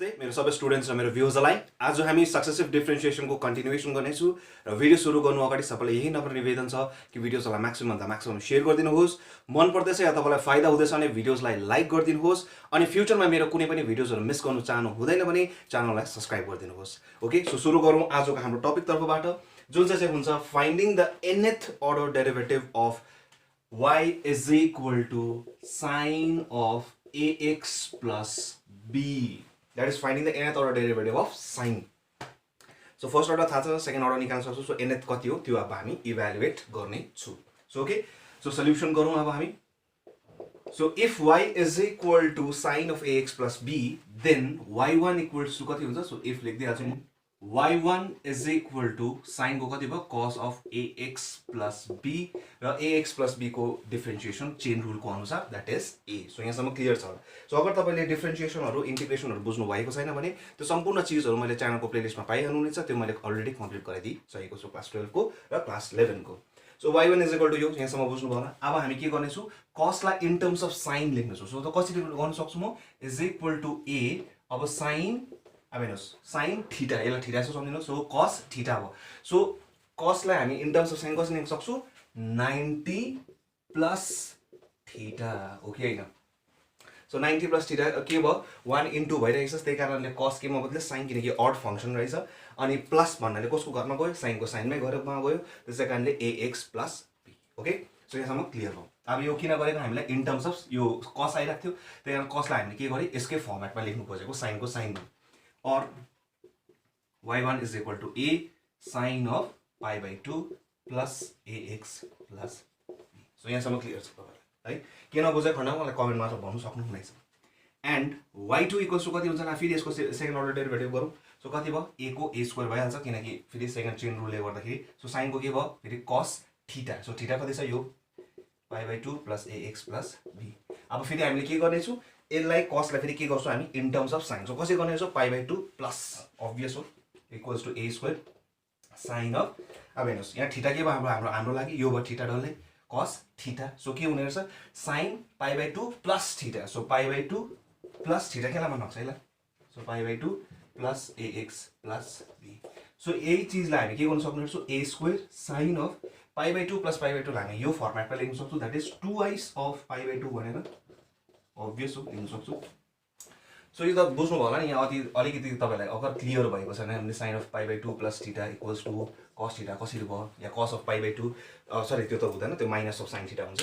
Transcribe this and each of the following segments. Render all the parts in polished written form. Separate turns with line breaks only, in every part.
नमस्ते मेरो सबै स्टुडेन्ट्स र मेरो भ्युजरलाई आज हामी सक्सेसिभ डिफरेन्सिएसनको कन्टिन्युएसन गर्नेछु र भिडियो सुरु गर्नु अगाडि सबैलाई यही नम्र निवेदन छ कि भिडियोजलाई म्याक्सिमम भन्दा म्याक्सिमम शेयर गरिदिनुहोस् मन पर्दैछ या तपाईलाई फाइदा हुँदैछ भने भिडियोजलाई लाइक गरिदिनुहोस् अनि फ्युचरमा मेरो कुनै पनि भिडियोजहरु मिस गर्नु चाहनु हुँदैन भने च्यानललाई सब्स्क्राइब गरिदिनुहोस् ओके सो सुरु गरौँ आजको हाम्रो टपिक तर्फबाट जुन चाहिँ हुन्छ finding the nth order derivative of y is equal to sine of ax plus b. That is finding the nth order derivative of sine. So first order थाहा छ, second order निकाल्न सक्छौं. So nth कति हो त्यो अब हामी evaluate गर्ने छु. So okay. So solution गरौँ अब हामी. So if y is equal to sine of ax plus b, then y1 equals to कति हुन्छ? So if लेख्दै हाल्छु म. y1 is equal to sine को कति भयो cos of ax plus b र ax plus b को डिफरेन्शिएसन चेन रुल को अनुसार that is a. So यहाँसम्म क्लियर छ. So अगर तपाईले डिफरेन्शिएसनहरु इन्टिग्रेसनहरु बुझ्नु भएको छैन भने त्यो सम्पूर्ण चीजहरु मैले च्यानलको प्लेलिस्टमा पाइहाल्नुहुनेछ. त्यो मैले अलरेडी कम्प्लिट गराइदिसकेको छु क्लास 12 को र क्लास 11 को. So y1 is equal to यो यहाँसम्म बुझ्नु भयो होला. अब हामी के गर्ने छु cos लाई इन टर्म्स अफ sin लेख्ने छु. So त कसरी गर्न सक्छु म is equal to a अब sin अब हेर्नुस् sin थीटा यसलाई थीटा जस्तो सम्झिनुस्. सो cos थीटा भयो. सो cos लाई हामी इन टर्म्स अफ sin कसरी लेख्न सक्छौ 90 प्लस थीटा ओके हैन. सो 90 प्लस थीटा के भयो 1 इन्टु भइरहेको छ. त्यही कारणले cos के मा बदले sin किनकि अड फंक्सन रहेछ अनि प्लस भन्नाले कसको घरमा गयो sin को sin मै घरमा गयो. त्यसै कारणले ax plus b okay. So यहाँसम्म क्लियर भयो. अब यो किन गरेको हामीलाई इन टर्म्स अफ यो cos आइराख्थ्यो. त्यही कारण cos लाई हामीले के गरे यसकै फर्मेटमा लेख्नु खोजेको sin को sin or y1 is equal to a sine of pi by 2 plus ax plus b. So यहाँसम्म क्लियर छ तपाईहरुलाई है. के नबुझे खण्डमा मलाई कमेन्ट मात्र भन्नु सक्नुहुनेछ. एन्ड y2 इक्वल्स टु कति हुन्छ न फेरि यसको सेकेन्ड अर्डर डेरिभेटिभ गरौँ. सो कति भयो a को a स्क्वायर भइहाल्छ किनकि फेरि सेकेन्ड चेन रुलले गर्दाखेरि. सो sin को के भयो फेरि cos थीटा. सो थीटा कति छ यो pi by 2 plus ax plus b. अब फेरि हामीले के गर्ने छु यसलाई cos लाई फेरि के गर्छौ हामी in terms of sin. So कसरी गर्ने छौ pi by 2 प्लस obvious हो equals to a square sin of अब हेर्नुस् यहाँ थीटा के भयो हाम्रो लागि यो भयो थीटा डल्लै cos थीटा. सो के हुने रहेछ sin pi by 2 plus theta. So pi by 2 plus theta केलाई भन्नु सक्छ यसलाई. So pi by 2 plus ax plus b. So यही चीजलाई हामी के गर्न सक्नु रहेछ a square sin of pi by 2 plus pi by 2 लाई हामी यो फर्मेटमा लेख्न सक्छौं. That is 2i of pi by 2 भनेर obvious हो लेख्न सक्छु. सो यो त बुझ्नु भयो होला नि. यहाँ अलिकति तपाईलाई अगर क्लियर भएको छैन हामीले sin of pi by 2 plus theta equals to cos theta कसरी भयो या cos of pi by 2 sorry त्यो त हुँदैन त्यो माइनस अफ sin थीटा हुन्छ.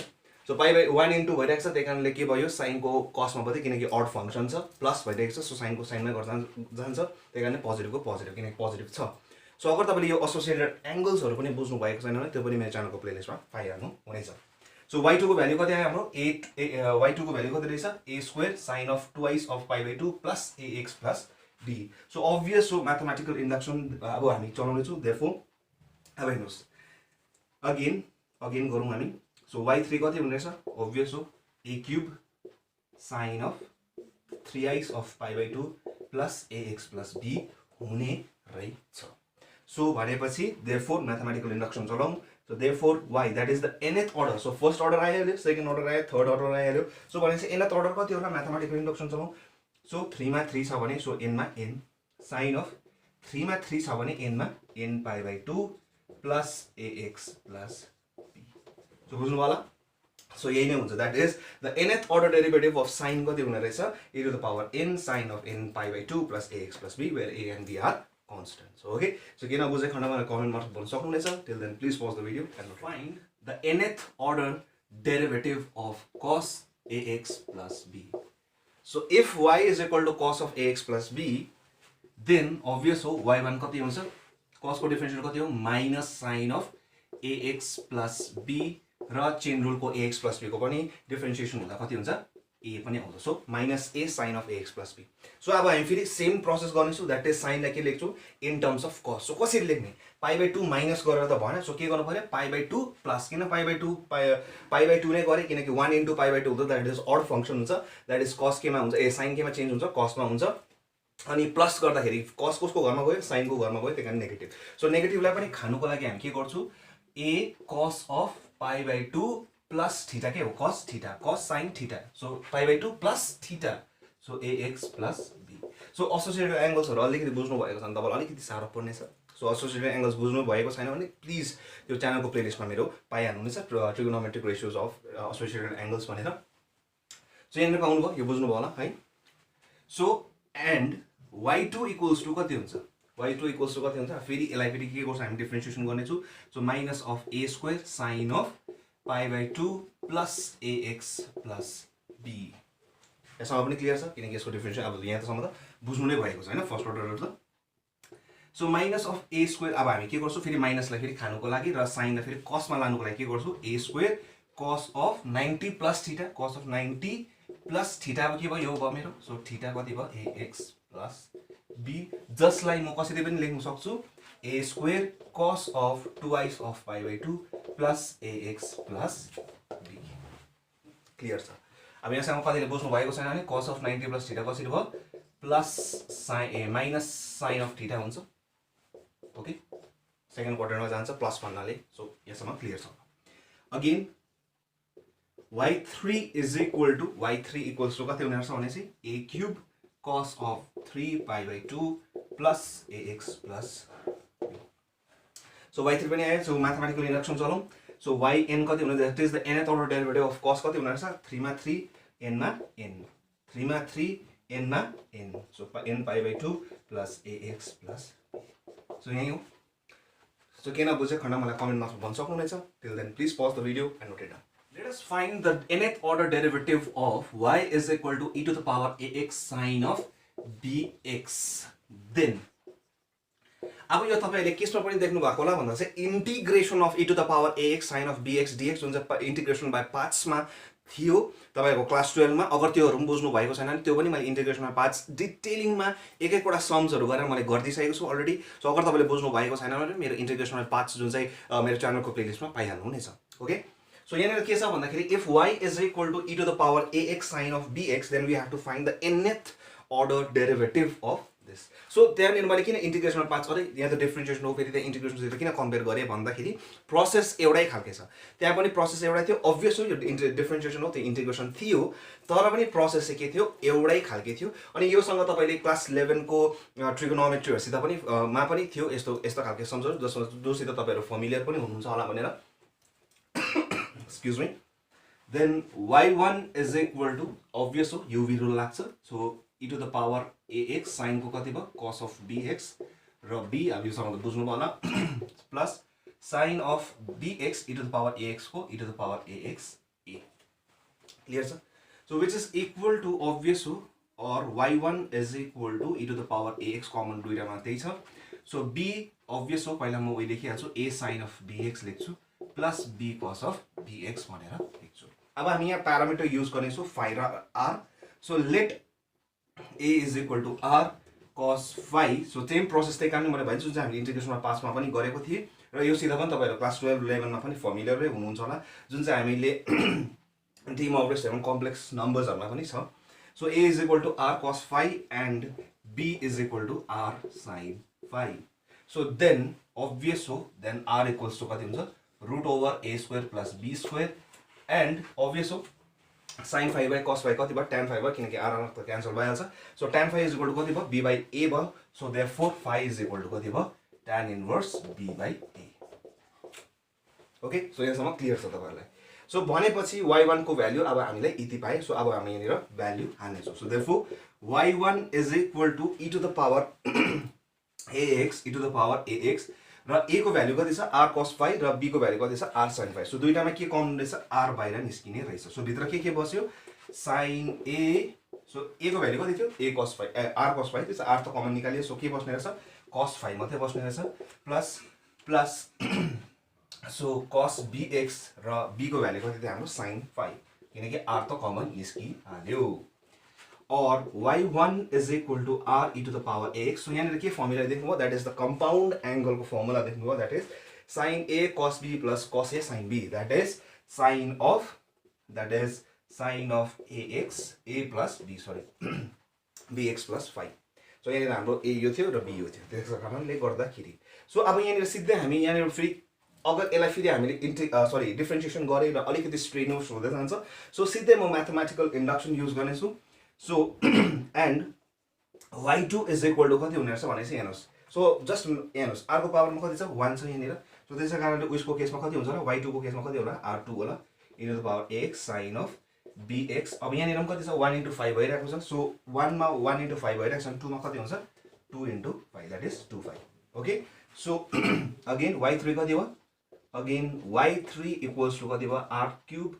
सो pi by 1 इन्टु भइरहेको छ त्यही कारणले के भयो sin को cos मा बदले किनकि अड फंक्सन छ प्लस भइरहेको छ. सो sin को sin मै गर्दा जान्छ त्यही कारणले पोजिटिभ को पोजिटिभ किनकि पोजिटिभ छ. सो अगर तपाईले यो एसोसिएटेड एंगल्सहरु पनि बुझ्नु भएको छैन भने त्यो पनि मेरो च्यानलको प्लेलिस्टमा पाइहाल्नु हुनेछ. सो y2 को भ्यालु कति आयो हाम्रो y2 को भ्यालु कति रहेछ a square sin of 2i of pi by 2 plus ax plus b. So obvious हो म्याथमेटिकल इन्डक्सन अब हामी चलाउने छु. देयरफोर अब हेर्नुस् अगेन गरौँ हामी. सो y3 कति हुने रहेछ obvious हो a cube sin of 3i of pi by 2 plus ax plus b हुने रहेछ. सो भनेपछि देयरफोर म्याथमेटिकल इन्डक्सन चलाउँ. So therefore y that is the nth order. So first order आइहाल्यो, second order आयो, third order आइहाल्यो. So भनेपछि nth order कति होला म्याथमेटिकल इन्डक्सन चलाउँ. सो 3 मा 3 छ भने सो n मा n sin अफ 3 मा 3 छ भने n मा n pi by 2 plus ax plus b. So बुझ्नु भयो होला. सो यही नै हुन्छ. That is the nth order derivative of sin कति हुने रहेछ e to the power n sin of n pi by 2 plus ax plus b where a and b are constants. So okay. So के नबुझे खण्डमा comment mark भन्न सक्नुहुनेछ. Till then please pause the video and find the nth order derivative of cos ax plus b. So if y is equal to cos of ax plus b, then obvious हो y1 कति हुन्छ cos को differential कति हो minus sin of ax plus b र chain rule को ax plus b को पनि डिफरेन्शिएसन हुँदा कति हुन्छ a पनि आउँछ. So minus a sin of ax plus b. So अब हामी फेरि सेम प्रोसेस गर्नेछु. दैट इज sin लाई के लेख्छु in terms of cos. So कसरी लेख्ने pi by 2 माइनस गरेर त भएन. सो के गर्नु पर्यो pi by 2 प्लस किन pi by 2 नै गरे किनकि 1 इन्टु pi by 2 हुँदा दैट इज अड फंक्सन हुन्छ. दैट इज cos केमा हुन्छ ए sin केमा चेन्ज हुन्छ cos मा हुन्छ अनि प्लस गर्दाखेरि cos कसको घरमा गयो sin को घरमा गयो त्यही कारण नेगेटिभ. सो नेगेटिभलाई पनि खानुको लागि हामी के गर्छु a cos of pi by 2 plus theta के हो cos theta cos sin theta. So pi by 2 plus theta. So ax plus b. So associated एङ्गल्सहरू अलिकति बुझ्नु भएको छ भने तपाईँलाई अलिकति साह्रो पर्नेछ। सो एसोसिएटेड एङ्गल्स बुझ्नु भएको छैन भने प्लिज त्यो च्यानलको प्लेलिस्टमा मेरो पाइहाल्नुहुनेछ trigonometric ratios of associated angles भनेर। सो यहाँनिर पाउनुभयो, यो बुझ्नुभयो होला है। So and y2 equals to कति हुन्छ, y2 इक्वल्स टु कति हुन्छ, फेरि यसलाई फेरि के गर्छ हामी डिफ्रेन्सिएसन गर्नेछु। So minus of a square sine of π/2 plus ax plus b। यसमा पनि क्लियर छ किनकि यसको डिफ्रेन्सिएसन अब यहाँसम्म त बुझ्नु नै भएको छ हैन फर्स्ट अर्डर त। So minus of a square अब हामी के गर्छौँ फेरि माइनसलाई फेरि खानुको लागि र साइनलाई फेरि कसमा लानुको लागि के गर्छौँ a square cos of 90 plus theta, कस अफ 90 प्लस थीटा अब के भयो यो भयो मेरो। सो थीटा कति भयो ax प्लस b, जसलाई म कसरी पनि लेख्न सक्छु a square cos of 2i अफ π/2 plus ax plus b। Clear छ। अब यहाँसम्म कतिले बुझ्नु भएको छैन भने कस अफ 90 प्लस थीटा कसरी भयो plus sine minus sine of theta हुन्छ। ओके, सेकेन्ड क्वाड्रेन्टमा जान्छ प्लस भन्नाले। सो यहाँसम्म क्लियर छ। Again y3 is equal to y3 equals to कति हुने रहेछ भनेपछि a cube cos of 3π/2 plus ax plus b। So y3 पनि आयो। सो म्याथमेटिकल इन्डक्सन चलाउँ। सो yn कति हुने, that is the nth order derivative of cos कति हुने रहेछ 3 मा 3 n मा n, 3 मा 3 n मा n। So n π/2 plus ax plus b। So यही हो। सो के नबुझे खण्ड मलाई कमेन्टमा भन्न सक्नुहुनेछ। Till then please pause the video and note it down. Let us find the nth order derivative of y is equal to e to the power ax sin of bx. Then अब यो तपाईले केसमा पनि देख्नु भएको होला भन्दा चाहिँ integration of e to the power ax sin of bx dx जुन चाहिँ इन्टिग्रेसन बाइ पार्ट्स मा थियो तपाईको क्लास 12 मा। अगर त्योहरु पनि बुझ्नु भएको छैन भने त्यो पनि मैले इन्टिग्रेसन बाइ पार्ट्स डिटेलिङ मा एक एकवटा सम्सहरु गरेर मैले गर्दिसकेको छु अलरेडी। सो अगर तपाईले बुझ्नु भएको छैन भने मेरो इन्टिग्रेसन बाइ पार्ट्स जुन चाहिँ मेरो च्यानलको प्लेलिस्टमा पाइहाल्नु हुनेछ। ओके, सो यहाँनिर के छ भन्दाखेरि if y is equal to e to the power ax sin of bx then we have to find the nth order derivative of this. So त्यहाँनिर मैले किन इन्टिग्रेसन पार्ट्स अरे यहाँ त डिफ्रेन्सिएसन हो फेरि त्यहाँ इन्टिग्रेसनसित किन कम्पेयर गरेँ भन्दाखेरि प्रोसेस एउटै खालके छ, त्यहाँ पनि प्रोसेस एउटै थियो। अभियस हो यो डिफ्रेन्सिएसन हो त्यो इन्टिग्रेसन थियो तर पनि प्रोसेस चाहिँ के थियो एउटै खालके थियो। अनि योसँग तपाईँले क्लास 11 को ट्रिगोनोमेट्रीहरुसित पनि मा पनि थियो यस्तो यस्तो खालके सम्झौँ जोसित तपाईँहरू फेमिलियर पनि हुनुहुन्छ होला भनेर। Excuse me. Then y1 is equal to obvious हो uv rule लाग्छ। so e to the power ax sin को कति भयो cos of bx र b अब यो सँग त बुझ्नु भयो होला plus sin of bx e to the power ax को e to the power ax a। Clear छ। so which is equal to obvious हो or y1 is equal to e to the power ax common दुईटामा त्यही छ। so b obvious हो पहिला म उही लेखिहाल्छु a sin of bx लेख्छु plus b cos of bx भनेर लेख्छु। अब हामी यहाँ प्यारामिटर युज गर्नेछौँ फाइ र r। So let a is equal to r cos phi. So same process त्यही कारणले मैले भनिन्छ जुन चाहिँ हामीले इन्टिग्रेसनमा पासमा पनि गरेको थिएँ र यो सिधा पनि तपाईँहरू क्लास 12 11 मा पनि फेमिलियरै हुनुहुन्छ होला जुन चाहिँ हामीले डी मोर्गस हेरौँ कम्प्लेक्स नम्बर्सहरुमा पनि छ। So a is equal to r cos phi and b is equal to r sin phi. So then obvious हो देन r इक्वल्स टु कति हुन्छ root over a square plus b square and obvious हो sin phi by cos phi कति भयो tan phi भयो किनकि r त cancel भइहाल्छ। So tan phi is equal to कति भयो b by a भयो। So therefore phi is equal to कति भयो tan inverse b by a। Okay, so यहाँसम्म क्लियर छ तपाईहरुलाई। सो भनेपछि y1 को भ्यालु अब हामीले यति पाए। सो अब हामी यहाँनिर भ्यालु हाल्नेछौँ। So therefore y1 is equal to e to the power ax e to the power ax र a को भ्यालु कति छ r cos phi र b को भ्यालु कति छ r sin phi। सो दुईटामा के कमन रहेछ r बाहिर निस्किने रहेछ। सो भित्र के बस्यो sin a। सो a को भ्यालु कति थियो a cos phi r cos phi त्यसो r त कमन निकालियो। सो के बस्ने रहेछ cos phi मात्रै बस्ने रहेछ plus plus so cos bx र b को भ्यालु कति थियो हाम्रो sin phi किनकि r त कमन निस्किहाल्यो। और y1 is equal to r e to the power ax। So यहाँनिर के फर्मुला देख्नुभयो that is the compound angle को फर्मुला देख्नुभयो that is sin a cos b plus cos a sin b that is sin of ax a plus b sorry bx plus phi। So यहाँनिर हाम्रो a यो थियो र b यो थियो त्यसको कारणले गर्दाखेरि सो अब यहाँनिर सिधै हामी यहाँनिर फेरि अगर यसलाई फेरि हामीले डिफरेन्सिएसन गरेर अलिकति स्ट्रेनोस हुँदै जान्छ। सो सिधै म म्याथमेटिकल इन्डक्सन युज गर्नेछु। So and y2 is equal to कति हुने रहेछ भनेपछि हेर्नुहोस् सो जस्ट हेर्नुहोस् अर्को पावरमा कति छ 1 छ यहाँनिर सो त्यसै कारणले उसको केसमा कति हुन्छ र y2 को केसमा कति होला r2 होला e to the power ax sin of bx अब यहाँनिर कति छ 1 into 5 भइरहेको छ सो 1 मा 1 into 5 भइरहेको छ 2 मा कति हुन्छ 2 into 5 that is 25 okay so again y3 कति हो अगेन y3 इक्वल्स टु कति भयो r cube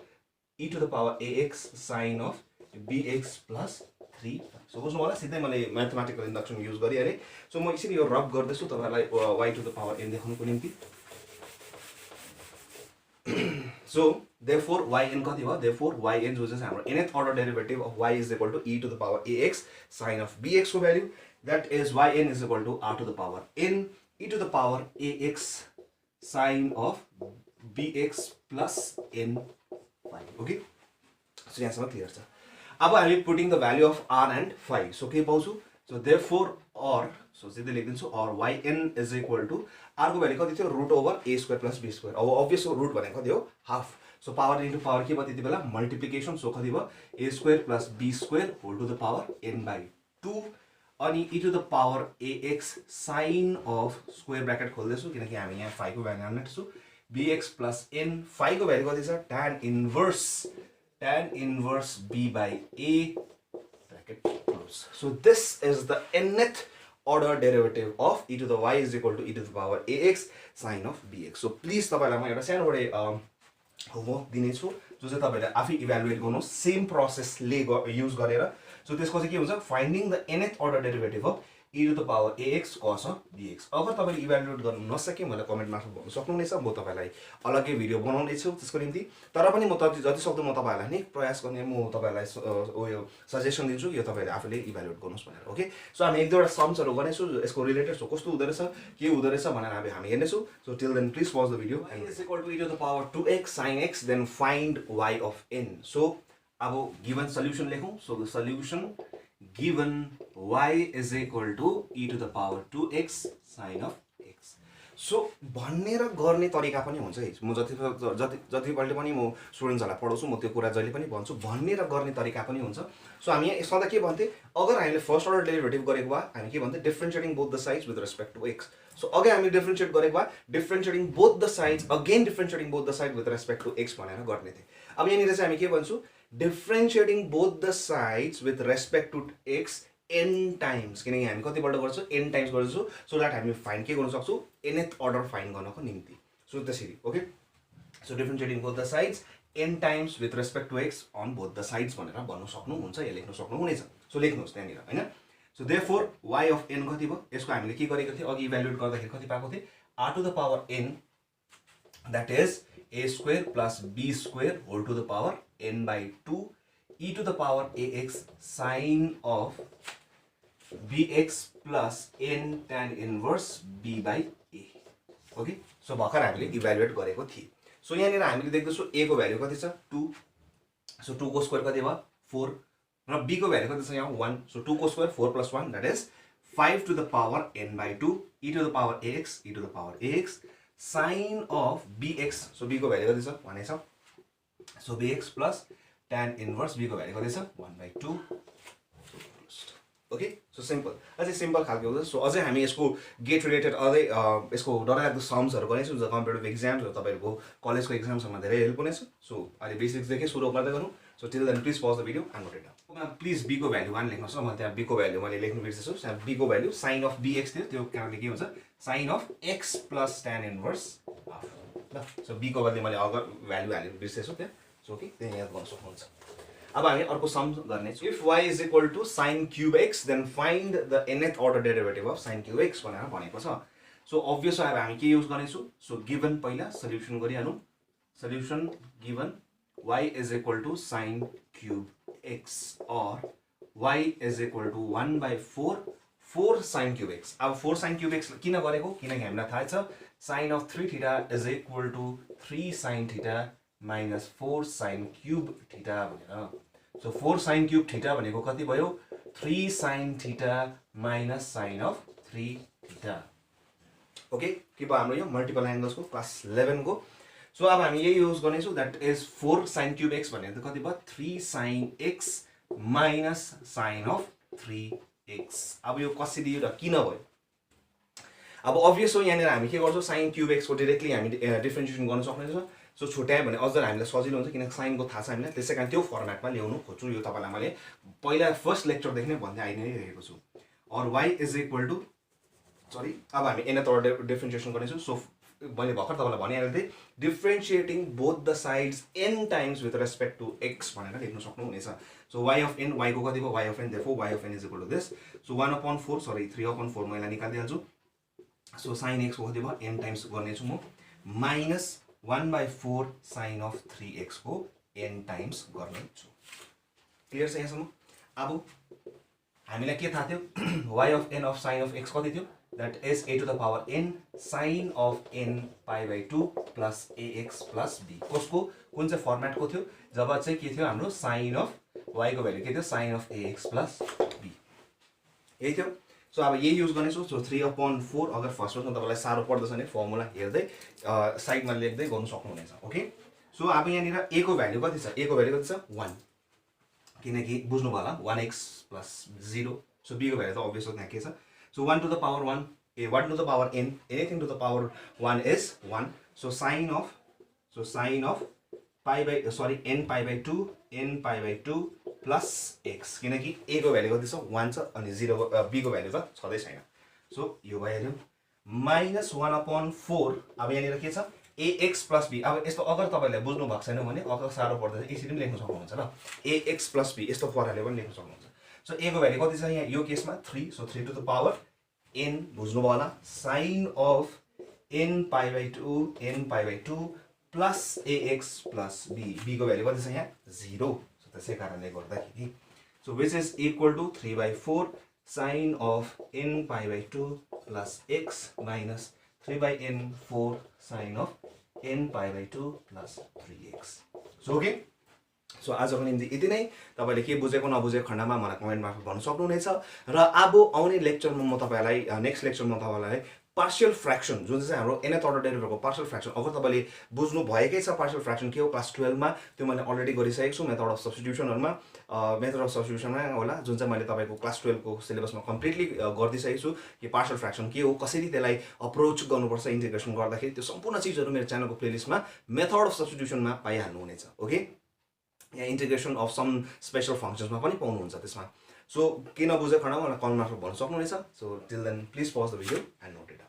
e to the power ax sin of bx plus 3 so बुझ्नु होला सिधै मैले म्याथमेटिकल इन्डक्सन युज गरिहालेँ सो म यसरी यो रब गर्दैछु तपाईँलाई y to the power n देखाउनुको निम्ति so therefore yn कति भयो therefore yn जो चाहिँ हाम्रो nth order derivative of y is equal to e to the power ax sin of bx को value that is yn is equal to r to the power n e to the power ax sin of bx plus n 5 okay so यहाँसम्म clear छ अब हामी putting the value of r and phi so के पाउँछु so therefore or so सिधै लेखिदिन्छु or yn is equal to r को value कति थियो root over a square plus b square अब अभियस रुट भनेको कति हो half so power into power के भयो त्यति बेला मल्टिप्लिकेसन सो कति भयो a square plus b square whole to the power n by 2 अनि e to the power ax sine of square bracket खोल्दैछु किनकि हामी यहाँ phi को भ्यालु हाल्नेछु bx प्लस n phi को भ्यालु कति छ tan inverse b by a bracket close. So this is the nth order derivative of e to the y is equal to e to the power ax sin of bx. So please तपाईलाई म एउटा सानोबडे homework दिनेछु जो चाहिँ तपाईले आफै evaluate गर्नुहोस् सेम प्रोसेसले युज गरेर सो त्यसको चाहिँ के हुन्छ finding the nth order derivative of e to the power ax cos of bx अगर तपाईले इभ्यालुएट गर्न नसके मलाई कमेन्ट मार्फत भन्नु सक्नुहुनेछ म तपाईलाई अलग्गै भिडियो बनाउने छु त्यसको निम्ति तर पनि म जति सक्दो म तपाईलाई नि प्रयास गर्ने म तपाईलाई यो सजेसन दिन्छु यो तपाईले आफैले इभ्यालुएट गर्नुस् भनेर ओके सो हामी एक दुईवटा सम्सहरु गर्नेछु यसको रिलेटेड सो कस्तो हुँदै रहेछ के हुँदै रहेछ भनेर हामी हेर्नेछु so till then please pause the video y is equal to e to the power 2x sin x then find y of n so अब गिवन सल्युसन लेखौं so the solution given y is equal to e to the power 2x sin of x so भन्ने र गर्ने तरिका पनि हुन्छ है म जतिपल्ट पनि म स्टुडेन्ट्सहरुलाई पढाउँछु म त्यो कुरा जहिले पनि भन्छु भन्ने र गर्ने तरिका पनि हुन्छ सो हामी यहाँ सदा के भन्थे अगर हामीले फर्स्ट अर्डर डेरिभेटिभ गरेको भए हामी के भन्थे differentiating both the sides with respect to x so अघि हामी डिफरेन्शिएट गरेको भए differentiating both the sides again differentiating both the side with respect to x भनेर गर्ने थिए अब यहाँनिर चाहिँ हामी के भन्छौँ differentiating both the sides with respect to x n times किनकि हामी कतिपल्ट गर्छौँ n times गर्छौँ सो दैट हामी फाइन्ड के गर्न सक्छौँ nth order फाइन्ड गर्नको निम्ति सो त्यसरी okay so differentiating both the sides n times with respect to x on both the sides भनेर भन्न सक्नुहुन्छ या लेख्न सक्नुहुनेछ सो लेख्नुहोस् त्यहाँनिर हैन so therefore y of n कति भयो यसको हामीले के गरेको थियो अघि इभ्यालुएट गर्दाखेरि कति पाएको थिए r to the power n that is a square plus b square whole to the power n by 2 e to the power ax sin of bx plus n tan inverse b by a okay so भर्खर हामीले evaluate गरेको थिए so यहाँनिर हामीले देख्दैछौँ a को value कति छ 2 so 2 को स्क्वायर कति भयो 4 र b को भ्यालु कति छ यहाँ 1 सो 2 को square 4 plus 1 that is 5 to the power n by 2 e to the power ax sin of bx so b को भ्यालु कति छ भने छ so bx plus tan inverse b को भ्यालु कति छ 1/2 ओके सो सिम्पल अझै सिम्पल खालको हुन्छ सो अझै हामी यसको गेट रिलेटेड अझै यसको डरलाग्दो सम्सहरु गर्नेछु जो कम्पिटिटिभ एक्जाम्स तपाईहरुको कलेजको एक्जाम्सहरुमा धेरै हेल्प हुनेछ सो अहिले बेसिक्स देखि सुरु गर्दै गरौँ so till then please pause the video and note it down please b को भ्यालु 1 लेख्नुस् न म त्यहाँ b को भ्यालु मैले लेख्नु बिर्सेछु त्यहाँ b को भ्यालु sin of bx थियो त्यो कारणले के हुन्छ sin of x plus tan inverse half ल सो b को बदले मैले अगर भ्यालु हालेर बिर्सेछु त्यहाँ सो ओके त्यही याद गर्न सक्नुहुन्छ अब हामी अर्को सम गर्ने छौं if y is equal to sin cube x then find the nth order derivative of sin cube x भनेर भनेको छ सो अब्भियस अब हामी के युज गर्ने छौं सो गिवन पहिला सल्युसन गरिहालौं solution given y is equal to sin cube x or y is equal to 1/4 sin cube x अब 4 sin cube x किन गरेको किनकि हामीलाई थाहा छ sin of 3 theta is equal to 3 sin theta minus 4 sin cube theta भनेर so 4 sin cube theta भनेको कति भयो 3 sin theta minus sin of 3 theta okay के भयो हाम्रो यो मल्टिपल एंगल्स को क्लास 11 को सो अब हामी यही युज गर्ने छौं that is 4 sin cube x भनेको कति भयो 3 sin x minus sin of 3 x. अब यो कसरी र किन भयो? अब अभियस हो, यहाँनिर हामी के गर्छौँ, साइन क्युब एक्सको डिरेक्टली हामी डिफ्रेन्सिएसन गर्न सक्नेछौँ। सो छुट्यायो भने अझ हामीलाई सजिलो हुन्छ, किनकि साइनको थाहा छ हामीलाई, त्यसै कारण त्यो फर्मेटमा ल्याउनु खोज्छु। यो तपाईँलाई मैले पहिला फर्स्ट लेक्चरदेखि नै भन्दै आइ नै रहेको छु। Or y is equal to sorry, अब हामी एन तल डिफ्रेन्सिएसन गर्नेछौँ। सो मैले भर्खर तपाईँलाई भनिहालेको थिएँ, differentiating both the sides n times with respect to x भनेर लेख्न सक्नुहुनेछ। सो वाइ अफ एन, वाइको कति भयो, y of n, therefore y of n is equal to this. So 1/4 sorry 3/4 म यसलाई निकालिदिहाल्छु। सो साइन एक्सको कति भयो, एन टाइम्स गर्नेछु म, माइनस 1/4 साइन अफ 3x को एन टाइम्स गर्नेछु। क्लियर छ यहाँसम्म? अब हामीलाई के थाहा थियो, y of n of sine of x कति थियो, that is a to the power n sine of n π/2 plus ax plus b। कसको, कुन चाहिँ फर्मेटको थियो, जब चाहिँ के थियो हाम्रो साइन अफ वाइको भ्यालु के थियो, sine of ax plus b, यही थियो। सो अब यही युज गर्नेछु। सो 3/4, अगर फर्स्ट फर्स्टमा तपाईँलाई साह्रो पर्दछ भने फर्मुला हेर्दै साइडमा लेख्दै गर्नु सक्नुहुनेछ। ओके, सो अब यहाँनिर a को भ्यालु कति छ, a को भ्यालु कति छ 1, किनकि बुझ्नु भयो होला 1x प्लस 0। सो b को भ्यालु त अभियस हो, त्यहाँ के छ। So 1 to the power 1, 1 to the power n, anything to the power 1 is 1। So sine of n π/2 n π/2 plus x, किनकि a को भ्यालु कति छ 1 छ अनि 0 b को भ्यालु त छँदै छैन। सो यो भइहाल्यो, माइनस 1/4। अब यहाँनिर के छ, ax प्लस b। अब यस्तो अगर तपाईँलाई बुझ्नु भएको छैन भने अगर साह्रो पर्दैन यसरी पनि लेख्न सक्नुहुन्छ ल, ax प्लस b यस्तो प्रकारले पनि लेख्न सक्नुहुन्छ। सो a को भ्यालु कति छ यहाँ यो केसमा 3। So 3 to the power n, बुझ्नु भयो होला, sine of n π/2 plus ax plus b, b को भ्यालु कति छ यहाँ 0। सो त्यसै कारणले गर्दाखेरि so which is equal to 3/4 sine of n π/2 plus x minus 3/n4 sine of n π/2 plus 3x। So okay, so आजको निम्ति यति नै। तपाईँले के बुझेको नबुझेको खण्डमा मलाई कमेन्ट मार्फत भन्न सक्नुहुनेछ। र अब आउने लेक्चरमा म तपाईँलाई नेक्स्ट लेक्चरमा तपाईँलाई पार्शियल फ्र्याक्सन, जुन चाहिँ हाम्रो nth अर्डर डेरिभेटिभको पार्शियल फ्र्याक्सन, अगर तपाईँले बुझ्नु भएकै छ पार्शियल फ्र्याक्सन के हो क्लास 12मा, त्यो मैले अलरेडी गरिसकेको छु मेथड अफ सब्स्टिट्युसनहरुमा। मेथड अफ सब्स्टिट्युसनमा होला, जुन चाहिँ मैले तपाईँको क्लास 12 को सिलेबसमा कम्प्लिटली गरिदिसकेको छु कि पार्शियल फ्र्याक्सन के हो, कसरी त्यसलाई अप्रोच गर्नुपर्छ इन्टिग्रेसन गर्दाखेरि, त्यो सम्पूर्ण चिजहरू मेरो च्यानलको प्लेलिस्टमा मेथड अफ सब्स्टिट्युसनमा पाइहाल्नुहुनेछ। ओके, यहाँ इन्टिग्रेसन अफ सम स्पेशल फङ्सन्समा पनि पाउनुहुन्छ त्यसमा। सो के नबुझेको खण्डमा मलाई कमेन्ट मार्फत भन्न सक्नुहुनेछ। So till then please pause the video and note it.